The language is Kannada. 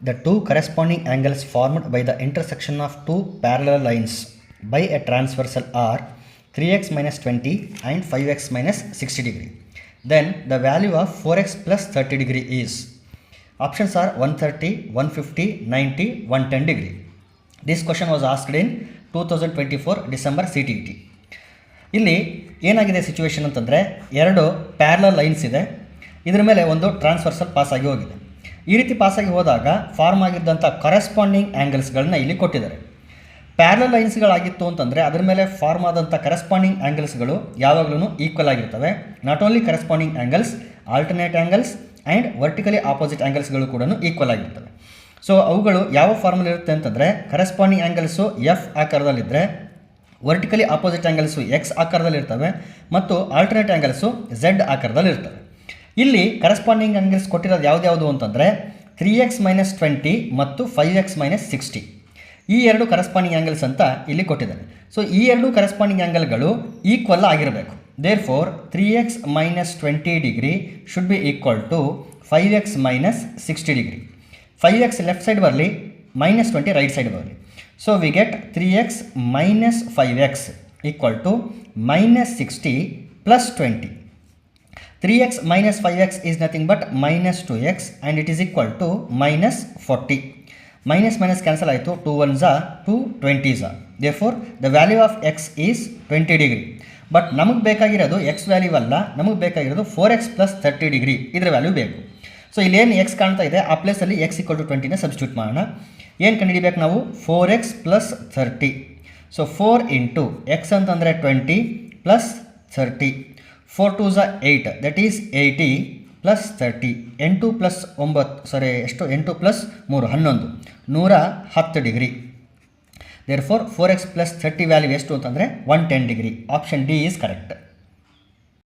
The two corresponding angles formed by the intersection of two parallel lines by a transversal are 3x minus 20 and 5x minus 60 degree. Then the value of 4x plus 30 degree is. Options are 130, 150, 90, 110 degree. This question was asked in 2024 December CTET. ಇಲ್ಲಿ ಏನಾಗಿದೆ ಸಿಚುವೇಶನ್ ಅಂತಂದರೆ, ಎರಡು ಪ್ಯಾರಲಲ್ ಲೈನ್ಸ್ ಇದೆ, ಇದರ ಮೇಲೆ ಒಂದು ಟ್ರಾನ್ಸ್ವರ್ಸಲ್ ಪಾಸ್ ಆಗಿ ಹೋಗಿದೆ. ಈ ರೀತಿ ಪಾಸಾಗಿ ಹೋದಾಗ ಫಾರ್ಮ್ ಆಗಿದ್ದಂಥ ಕರೆಸ್ಪಾಂಡಿಂಗ್ ಆ್ಯಂಗಲ್ಸ್ಗಳನ್ನ ಇಲ್ಲಿ ಕೊಟ್ಟಿದ್ದಾರೆ. ಪ್ಯಾರಲಲ್ ಲೈನ್ಸ್ಗಳಾಗಿತ್ತು ಅಂತಂದರೆ ಅದರ ಮೇಲೆ ಫಾರ್ಮ್ ಆದಂಥ ಕರೆಸ್ಪಾಂಡಿಂಗ್ ಆ್ಯಂಗಲ್ಸ್ಗಳು ಯಾವಾಗಲೂ ಈಕ್ವಲ್ ಆಗಿರ್ತವೆ. Not only corresponding angles, alternate angles and vertically opposite ಆ್ಯಂಗಲ್ಸ್ಗಳು ಕೂಡ ಈಕ್ವಲ್ ಆಗಿರ್ತವೆ. ಸೊ ಅವುಗಳು ಯಾವ ಫಾರ್ಮಲ್ಲಿ ಇರುತ್ತೆ ಅಂತಂದರೆ, ಕರೆಸ್ಪಾಂಡಿಂಗ್ ಆ್ಯಂಗಲ್ಸು ಎಫ್ ಆಕಾರದಲ್ಲಿದ್ದರೆ, ವರ್ಟಿಕಲಿ ಆಪೋಸಿಟ್ ಆ್ಯಂಗಲ್ಸು ಎಕ್ಸ್ ಆಕಾರದಲ್ಲಿರ್ತವೆ ಮತ್ತು ಆಲ್ಟರ್ನೇಟ್ ಆ್ಯಂಗಲ್ಸು ಝೆಡ್ ಆಕಾರದಲ್ಲಿರ್ತವೆ. ಇಲ್ಲಿ ಕರೆಸ್ಪಾಂಡಿಂಗ್ ಆ್ಯಂಗಲ್ಸ್ ಕೊಟ್ಟಿರೋದು ಯಾವ್ದು ಅಂತಂದರೆ 3x ಮೈನಸ್ 20 ಮತ್ತು 5x ಮೈನಸ್ 60. ಈ ಎರಡು ಕರೆಸ್ಪಾಂಡಿಂಗ್ ಆ್ಯಂಗಲ್ಸ್ ಅಂತ ಇಲ್ಲಿ ಕೊಟ್ಟಿದ್ದಾರೆ. ಸೊ ಈ ಎರಡು ಕರೆಸ್ಪಾಂಡಿಂಗ್ ಆ್ಯಂಗಲ್ಗಳು ಈಕ್ವಲ್ ಆಗಿರಬೇಕು. Therefore 3x minus 20 degree should be equal to 5x minus 60 degree. 5x left side ಬರಲಿ, ಮೈನಸ್ 20 ರೈಟ್ ಸೈಡ್ ಬರಲಿ. So we get 3x minus 5x equal to minus 60 plus 20. 3x minus 5x is nothing but minus 2x and it is equal to minus 40. Minus minus cancel ಆಯಿತು, 2 1s are 2 20s are. Therefore the value of x is 20 degree. But ನಮಗೆ ಬೇಕಾಗಿರೋದು x ವ್ಯಾಲ್ಯೂ ಅಲ್ಲ, ನಮಗೆ ಬೇಕಾಗಿರೋದು 4x plus 30 ಡಿಗ್ರಿ ಇದರ ವ್ಯಾಲ್ಯೂ ಬೇಕು. ಸೊ ಇಲ್ಲೇನು x ಕಾಣ್ತಾ ಇದೆ ಆ ಪ್ಲೇಸಲ್ಲಿ x equal to 20ನ ಸಬ್ಸ್ಟಿಟ್ಯೂಟ್ ಮಾಡೋಣ. ಏನು ಕಂಡುಹಿಡಿಬೇಕು ನಾವು? 4x plus 30. So 4 into x ಅಂತಂದರೆ 20 plus 30. 4 2s are 8, that is 80 plus 30. 8 plus 9 ಸಾರಿ ಎಷ್ಟು 8 plus 3 11 110 degree. Therefore 4x plus 30 value ಎಷ್ಟು ಅಂತಂದರೆ 110 degree. Option D is correct.